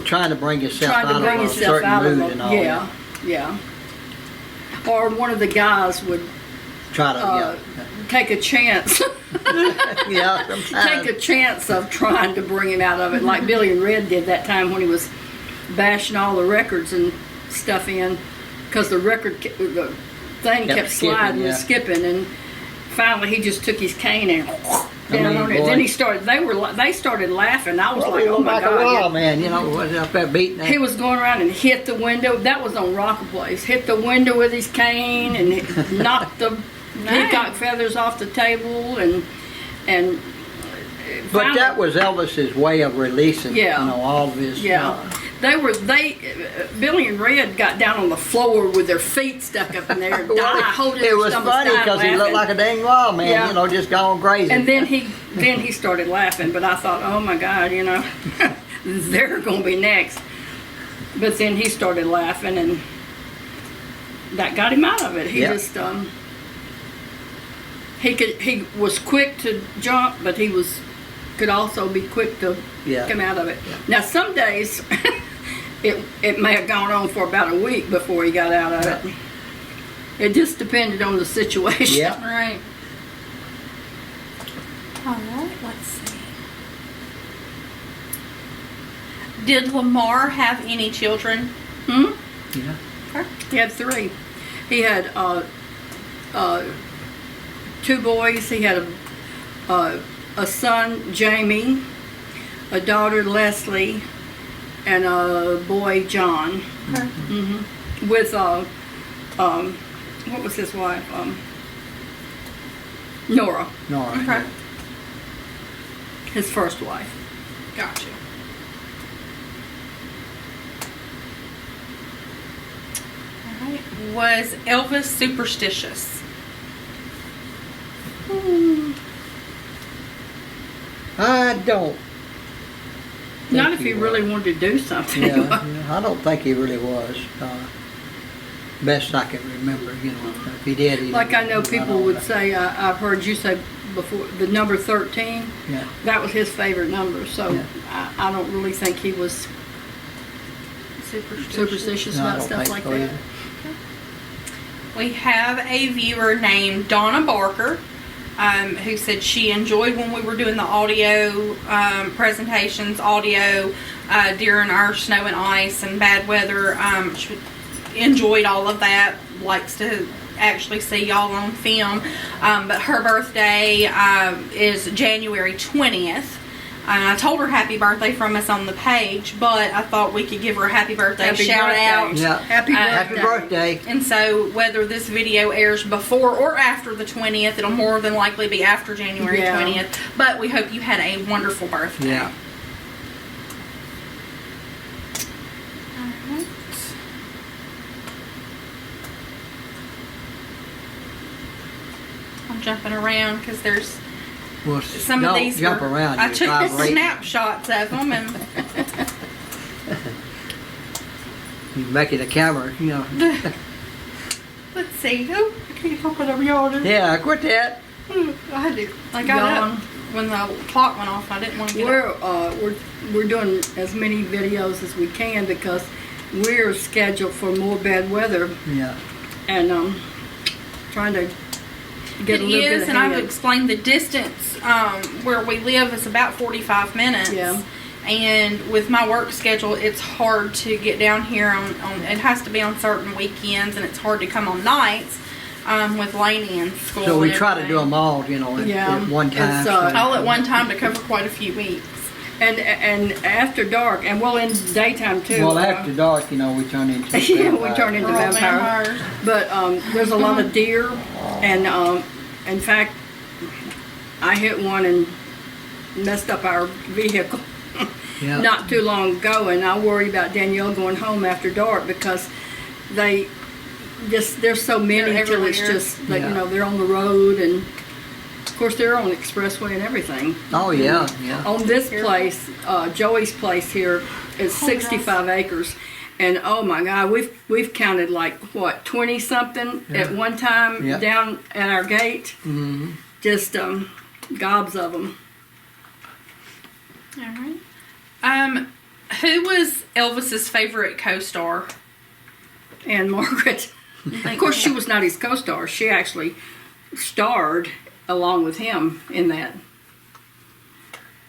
trying to bring yourself trying to out bring of a yourself certain out of mood it. and all Yeah, that. yeah. Or one of the guys would Try to, take a chance. yeah, sometimes. Take a chance of trying to bring him out of it, like Billy and Red did that time when he was bashing all the records and stuff in, because the thing kept sliding and skipping, and finally he just took his cane and down on it. boy. Then he started. They started laughing. I was like, oh my like a God! wild man, you know, was up there beating that. He was going around and hit the window. That was on Rocker Place. Hit the window with his cane and knocked the peacock feathers off the table and. But finally, that was Elvis's way of releasing, you know, all of his. Billy and Red got down on the floor with their feet stuck up in there, holding it was funny because he looked like a dang wild man, you know, just gone crazy. And then he started laughing, but I thought, oh my God, you know, they're going to be next. But then he started laughing, and that got him out of it. He just he was quick to jump, but he could also be quick to come out of it. Now some days it may have gone on for about a week before he got out of it. It just depended on the situation. Right. All right, let's see. Did Lamar have any children? Yeah. Okay. He had 3. He had 2 boys. He had a son, Jamie, a daughter, Leslie, and a boy, John. Okay. With what was his wife? Nora. Nora. Okay. His first wife. Gotcha. All right. Was Elvis superstitious? I don't. Not think if he really wanted to do something. I don't think he really was. Best I can remember, you know. If he did, he Like I know did, people would say, I've heard you say before, the number 13, Yeah. that was his favorite number. So Yeah. I don't really think he was superstitious No, I about don't stuff think like so that. either. We have a viewer named Donna Barker who said she enjoyed when we were doing the audio presentations, during our snow and ice and bad weather. She enjoyed all of that, likes to actually see y'all on film. But her birthday is January 20th. I told her happy birthday from us on the page, but I thought we could give her a happy birthday shout out. Yeah. Happy birthday. Happy birthday. And so whether this video airs before or after the 20th, it'll more than likely be after January 20th. But we hope you had a wonderful birthday. Yeah. Alright. I'm jumping around because there's Well, some don't of these jump were, around. I You took vibrate. snapshots of them and You make it a camera, you know. let's see. Oh, I can't help it, I'm yawning. Yeah, quit that. I had to. I got Yawn. up when the clock went off. I didn't want to get up. We're doing as many videos as we can because we're scheduled for more bad weather Yeah. and trying to get It a little bit is, and I've ahead. explained the distance where we live is about 45 minutes. Yeah. And with my work schedule, it's hard to get down here on it has to be on certain weekends, and it's hard to come on nights with Lainey in school. So we and try to do everything. them all, you know, at one time. It's, all at one time to cover quite a few weeks. And after dark, and well in daytime too. Well, after dark, you know, we turn into yeah, we turn into We're all vampires. But there's a lot of deer, and in fact, I hit one and messed up our vehicle Yeah. not too long ago, and I worry about Danielle going home after dark because there's so many They're till it's everywhere. just that Yeah. you know they're on the road, and of course they're on the expressway and everything. Oh, yeah, yeah. On this place, Joey's place here is 65 acres, and oh my God, we've counted like what 20 something at one time Yeah. down at our gate. Mm-hmm. Just gobs of them. All right. Who was Elvis's favorite co-star? And Margaret. Of course, she was not his co-star. She actually starred along with him in that.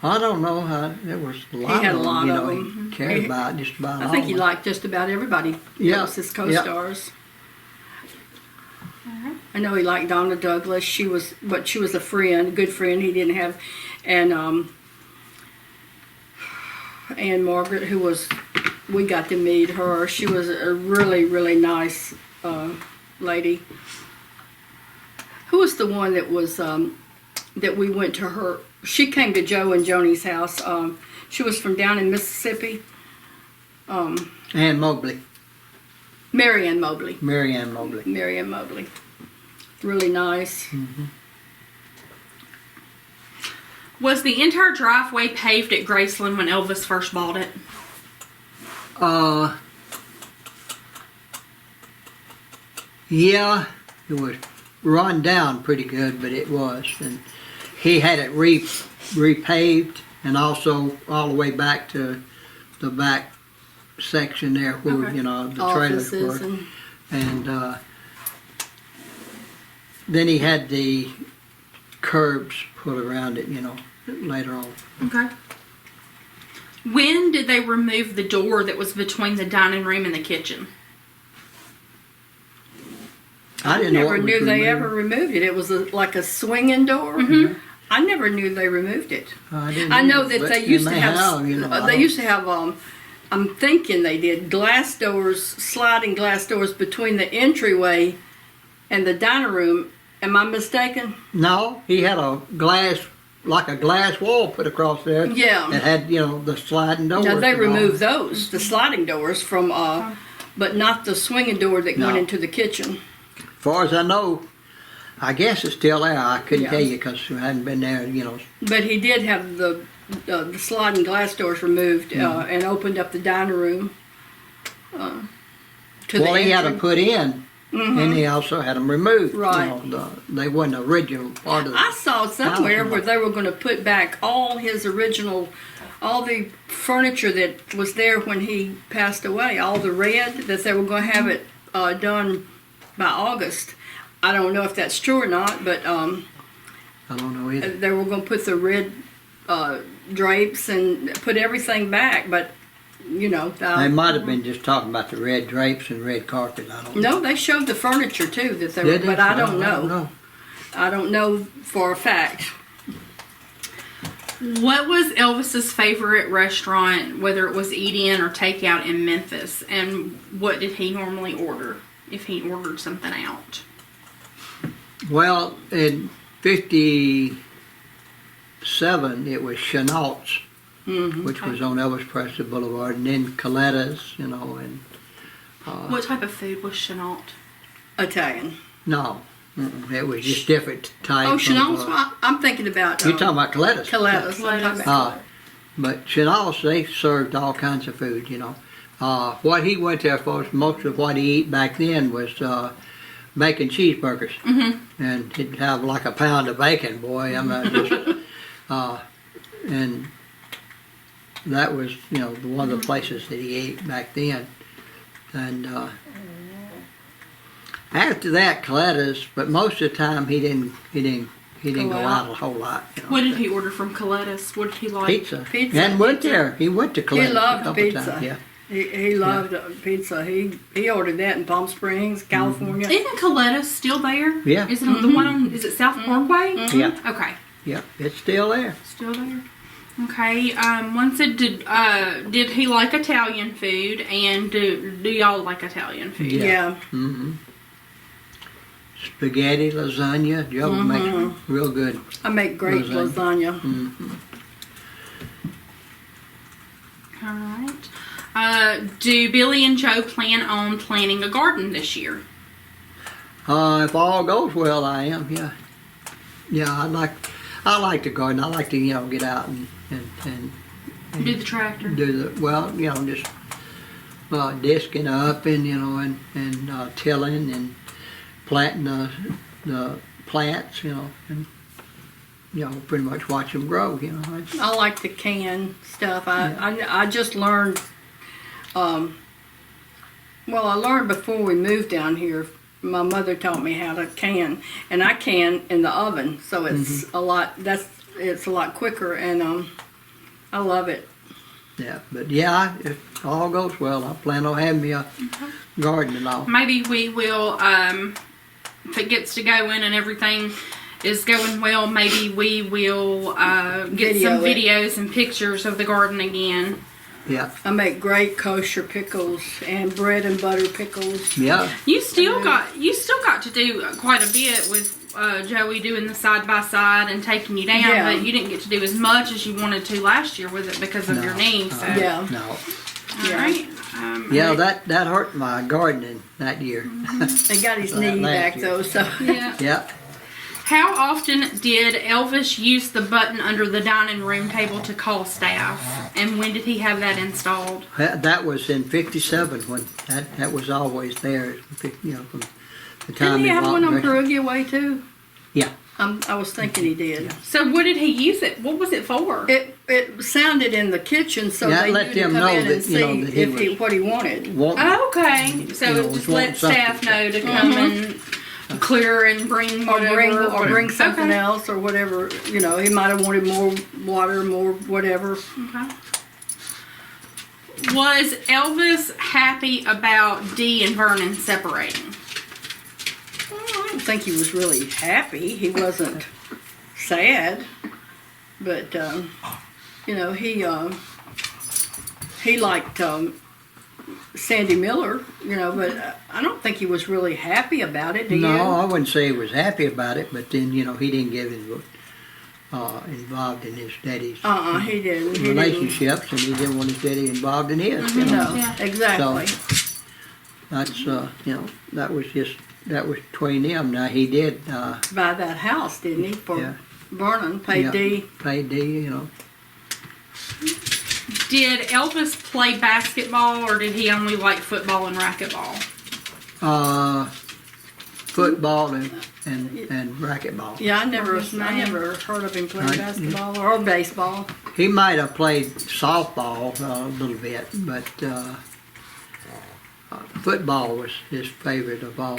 I don't know how there was a lot had a of them. lot You of know, them. he cared He- about just about I all. think he of them. liked just about everybody. Yeah, That was his co-stars. Alright. I know he liked Donna Douglas. She was a friend, a good friend. He didn't have, and Margaret, we got to meet her. She was a really, really nice lady. Who was the one that was that we went to her? She came to Joe and Joni's house. She was from down in Mississippi. Ann Mobley, Marianne Mobley. Marianne Mobley. Marianne Mobley. Really nice. Was the entire driveway paved at Graceland when Elvis first bought it? Yeah, it was run down pretty good, but it was, and he had it repaved, and also all the way back to the back section there where Okay. you know the trailers Offices were, and and then he had the curbs put around it, you know, later on. Okay. When did they remove the door that was between the dining room and the kitchen? I didn't know never it was knew they removed. ever removed it. It was like a swinging door. Mm-hmm. I never knew they removed it. I I know that they used to have. You know, They used to have. I'm thinking they did glass doors, sliding glass doors between the entryway and the dining room. Am I mistaken? No, he had a glass, like a glass wall put across there. Yeah. It had, you know, the sliding doors. Now they and all. removed those, the sliding doors from, but not the swinging door that went No. into the kitchen. As far as I know, I guess it's still there. I couldn't Yeah. tell you because I hadn't been there, you know. But he did have the sliding glass doors removed and opened up the dining room. To Well, the he had them entry. put in, and he also had them removed. Right. You know, they wasn't the original part of the I saw somewhere house. where they were going to put back all his original, all the furniture that was there when he passed away, all the red, that they were going to have it done by August. I don't know if that's true or not, but I don't know either. they were going to put the red drapes and put everything back, but you know. They might have been just talking about the red drapes and red carpet. I don't know. No, they showed the furniture too that they were, Did they? but I don't Well, know. I don't know for a fact. What was Elvis's favorite restaurant, whether it was eat-in or takeout in Memphis, and what did he normally order if he ordered something out? Well, in '57, it was Chenault's, which was on Elvis Presley Boulevard, and then Coletta's, you know, and What type of food was Chenault? Italian. no, it was just different types. Oh, of, Chenault's. I'm thinking about. You're talking about Coletta's. Coletta's. I'm talking about But Chenault's, they served all kinds of food, you know. What he went there for, most of what he ate back then was bacon cheeseburgers. And he'd have like a pound of bacon, boy. I mean, just, and that was, you know, one of the places that he ate back then. And after that, Coletta's, but most of the time he didn't go out a whole lot. You know. What did he order from Coletta's? What did he like? Pizza. Pizza. And went there. He went to Coletta's He loved a couple pizza. times. Yeah. He loved pizza. He ordered that in Palm Springs, California. Isn't Coletta's still there? Yeah. Is it the one on? Is it South Parkway? Yeah. Okay. Yeah. It's still there. Still there. Okay. One said, did he like Italian food, and do y'all like Italian food? Yeah. Spaghetti, lasagna. Joe makes real good. I make great lasagna. All right. Do Billy and Joe plan on planting a garden this year? If all goes well, I am. Yeah. Yeah. I like to garden. I like to get out and Do the tractor. do the just disking up and and tilling and planting the plants, and pretty much watch them grow. It's- I like the can stuff. I just learned. Well, I learned before we moved down here. My mother taught me how to can, and I can in the oven, so it's a lot. It's a lot quicker, and I love it. Yeah, but if all goes well, I plan on having me a garden and all. Maybe we will, if it gets to going and everything is going well, maybe we will get some videos and pictures of the garden again. Yeah. I make great kosher pickles and bread and butter pickles. Yeah. You still got to do quite a bit with Joey doing the side by side and taking you down, but you didn't get to do as much as you wanted to last year with it because of your knee. So. Yeah. No. All right. That hurt my gardening that year. They got his knee back though, so. Yeah. Yeah. How often did Elvis use the button under the dining room table to call staff? And when did he have that installed? That was in '57 when that was always there. From the time Didn't he have one on walked- Perugia Way too? Yeah. I was thinking he did. So what did he use it? What was it for? It sounded in the kitchen, so Yeah, they let knew to them come know in that, and see that he what he wanted. Okay. So You know, it just was let wanting staff something. know to come and clear and bring Or whatever. bring something Okay. else or whatever. He might have wanted more water, more whatever. Okay. Was Elvis happy about Dee and Vernon separating? I don't think he was really happy. He wasn't sad, but he liked Sandy Miller. But I don't think he was really happy about it. Do you? No, I wouldn't say he was happy about it, but then he didn't get involved in his daddy's He didn't. He relationships, and he didn't want his daddy involved in his. Didn't. No, Yeah. exactly. That's that was between them. Now he did Buy that house, didn't he? For Vernon, paid Yeah. D. paid D. Did Elvis play basketball or did he only like football and racquetball? Football and racquetball. Yeah, I never heard of him playing basketball or baseball. He might have played softball a little bit, but football was his favorite of all.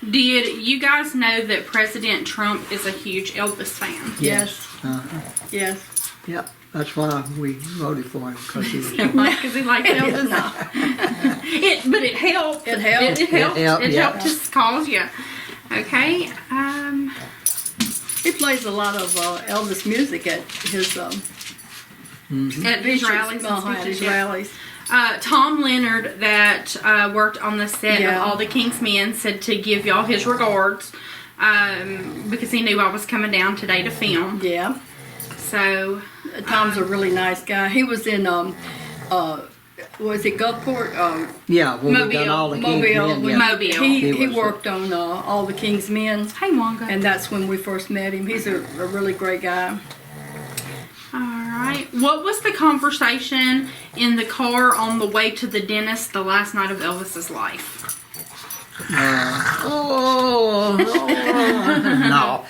Did you guys know that President Trump is a huge Elvis fan? Yes. Yes. Yep. That's why we voted for him, because he was. Because he liked Elvis. But it helped. It helped. It helped. helped, It yeah. helped his cause, yeah. Okay. He plays a lot of Elvis music at his At his rallies and at his speeches, yeah. rallies. Tom Leonard, that worked on the set of Yeah. All the King's Men, said to give y'all his regards because he knew I was coming down today to film. Yeah. So Tom's a really nice guy. He was in was it Gulfport? Yeah, when we done Mobile. all the King's Mobile. Men, when yeah. Mobile. He He was, worked on All the King's Men, hey, Wonga. and that's when we first met him. He's a really great guy. All right. What was the conversation in the car on the way to the dentist the last night of Elvis's life? No.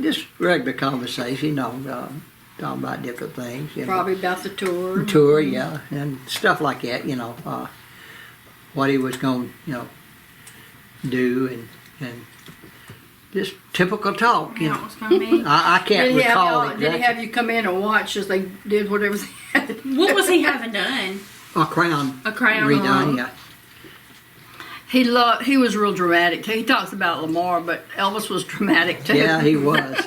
Just regular conversation, talking about different things. Probably about the tour. Tour, yeah, and stuff like that, what he was going to, do, and just typical talk, Yeah, it was gonna be. I can't Did he, recall have, did he have you come in and watch as they did whatever they had to do? What was he having done? A crown A crown. redone, yeah. He was real dramatic. He talks about Lamar, but Elvis was dramatic too. Yeah, he was.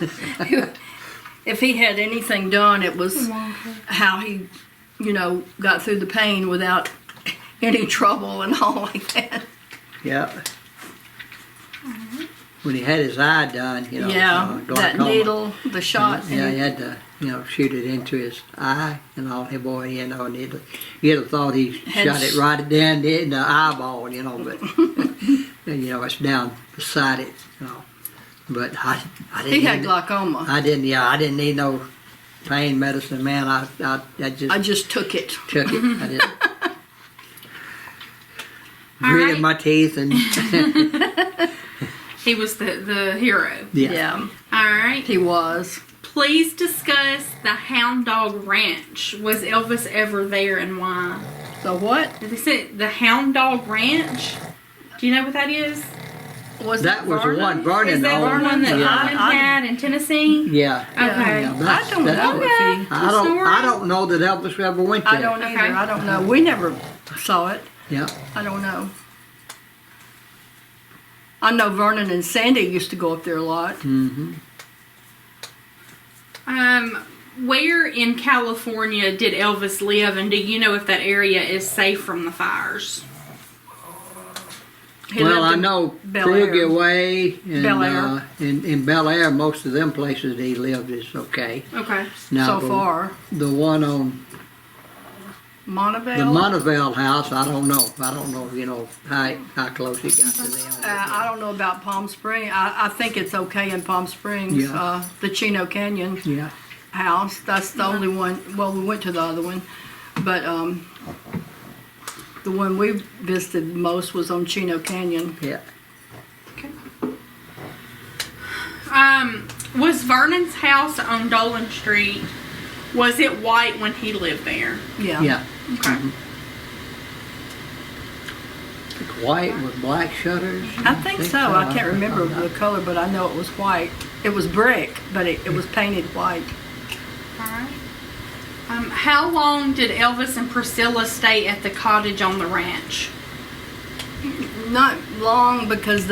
If he had anything done, it was how he, got through the pain without any trouble and all like that. Yeah. When he had his eye done, that glaucoma. needle, the shot. Yeah, he had to, shoot it into his eye and all. Hey, boy, you'd have thought he shot it right down in the eyeball, but it's down beside it, But I didn't. He had glaucoma. I didn't need no pain medicine, man. I just took it. took it. I didn't. All Gritted right. my teeth and. He was the hero. Yeah. All right. He was. Please discuss the Hound Dog Ranch. Was Elvis ever there and why? The what? Did they say the Hound Dog Ranch? Do you know what that is? That was the one Vernon Is that the owned. one that Yeah. Vernon had in Tennessee? Yeah. Okay. Yeah, I don't know if he. I don't know that Elvis ever went there. I don't either. Okay. I don't know. We never saw it. Yeah. I don't know. I know Vernon and Sandy used to go up there a lot. Mm-hmm. Where in California did Elvis live, and do you know if that area is safe from the fires? He Well, lived I in know Bel Air. Kruger Way and Bel Air. in Bel Air, most of them places he lived is okay. Okay. Now, So far. the one on Monteville? the Monteville house, I don't know. I don't know, how close he got to them. I don't know about Palm Springs. I think it's okay in Palm Springs. Yeah. The Chino Canyon Yeah. house. That's the only one. Well, we went to the other one, but the one we visited most was on Chino Canyon. Yeah. Was Vernon's house on Dolan Street, was it white when he lived there? Yeah. Yeah. Okay. White with black shutters. I think so. I can't remember the color, but I know it was white. It was brick, but it was painted white. All right. How long did Elvis and Priscilla stay at the cottage on the ranch? Not long, because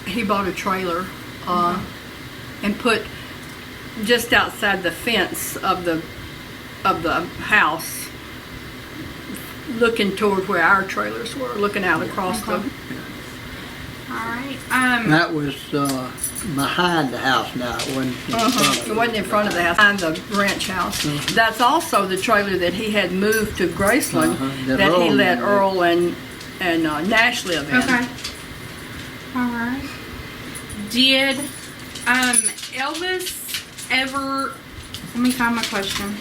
he bought a trailer and put just outside the fence of the house, looking toward where our trailers were, looking out across the. All right. That was behind the house now. It wasn't in front of It wasn't in front of the house, behind the ranch house. That's also the trailer that he had moved to Graceland, That that he Earl let lived Earl and Nash live in. Okay. All right. Did Elvis ever? Let me find my question.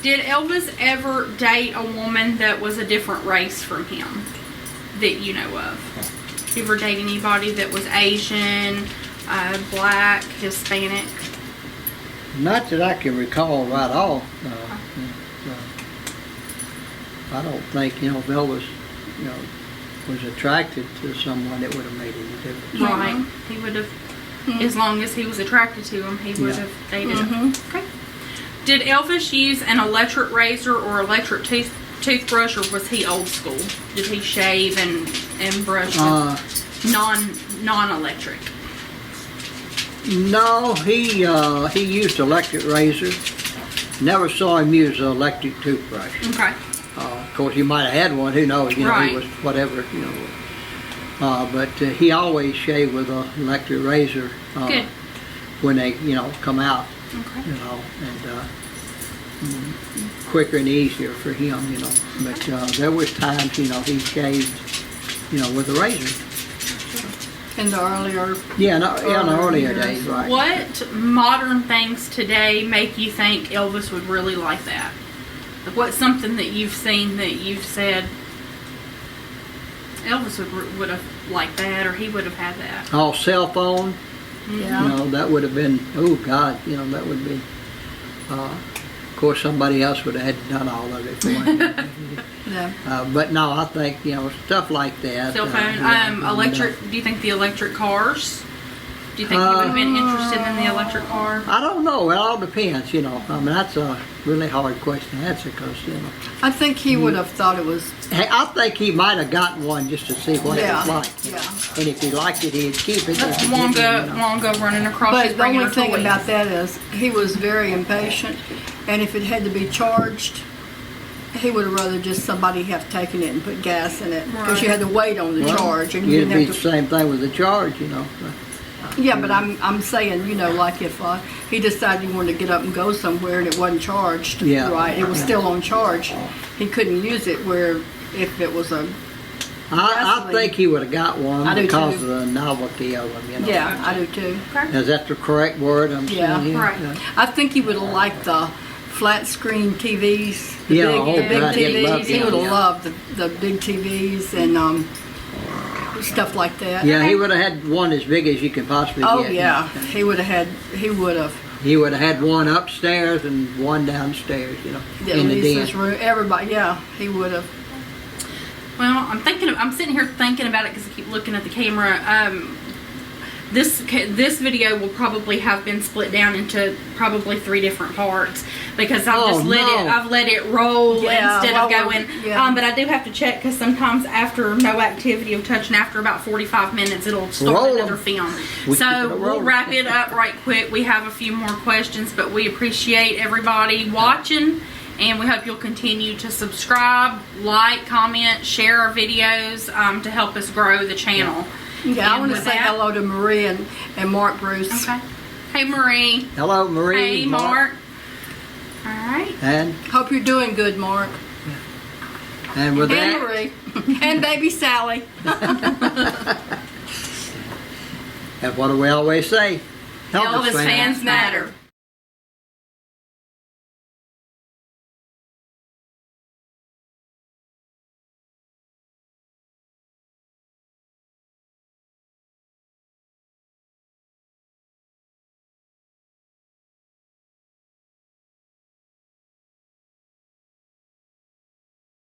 Did Elvis ever date a woman that was a different race from him that you know of? Did you ever date anybody that was Asian, black, Hispanic? Not that I can recall right off. I don't think, if Elvis, was attracted to someone, it would have made any difference. Right. He would have, as long as he was attracted to him, he would have dated him. Okay. Did Elvis use an electric razor or electric toothbrush, or was he old school? Did he shave and brush with non-electric? No, he used electric razor. Never saw him use an electric toothbrush. Okay. Of course, he might have had one. Who knows? Right. He was whatever. But he always shaved with an electric razor. Good. When they, come out. Okay. And quicker and easier for him. But there was times, he shaved, with a razor. In the earlier. Yeah, in the earlier days, right. What modern things today make you think Elvis would really like that? What's something that you've seen that you've said Elvis would have liked that, or he would have had that? All cell phone, Yeah. that would have been, oh God, that would be, of course somebody else would have had done all of it for him. Yeah. But no, I think, stuff like that. Cell phone, electric. Do you think the electric cars? Do you think he would have been interested in the electric car? I don't know. It all depends, that's a really hard question to answer because, I think he would have thought it was. hey, I think he might have gotten one just to see what it was like. Yeah. And if he liked it, he'd keep it. That's Wonga running across his But the only regular thing toys. about that is he was very impatient, and if it had to be charged, he would have rather just somebody have taken it and put gas in it, because you had to wait on the charge, and you It'd didn't be have the to. same thing with the charge, Yeah, but I'm saying, like if he decided he wanted to get up and go somewhere and it wasn't charged, Yeah. right? It was still on charge. He couldn't use it where if it was a. I gasoline. think he would have got one I do because too. of the novelty of them, Yeah, I do too. Okay. Is that the correct word I'm Yeah. saying here? Right. I think he would have liked the flat screen TVs. The Yeah, big, oh, the big God, he'd TVs. love He them, would have yeah. loved the big TVs and stuff like that. Yeah, he would have had one as big as you can possibly Oh get. yeah, he would have. He would have. He would have had one upstairs and one downstairs, in the Lisa's den. room. Everybody, yeah, he would have. Well, I'm sitting here thinking about it because I keep looking at the camera. This video will probably have been split down into probably 3 different parts because I've let it roll instead of going. Yeah. But I do have to check because sometimes after no activity of touching, after about 45 minutes, it'll start another film. So we'll wrap it up right quick. We have a few more questions, but we appreciate everybody watching. And we hope you'll continue to subscribe, like, comment, share our videos to help us grow the channel. Yeah, I And want to with say that- hello to Marie and Mark Bruce. Okay. Hey, Marie. Hello, Marie. Hey, Mark. All right. And Hope you're doing good, Mark. with And that, Marie. And baby Sally. that's what do we always say? Elvis Fans Matter.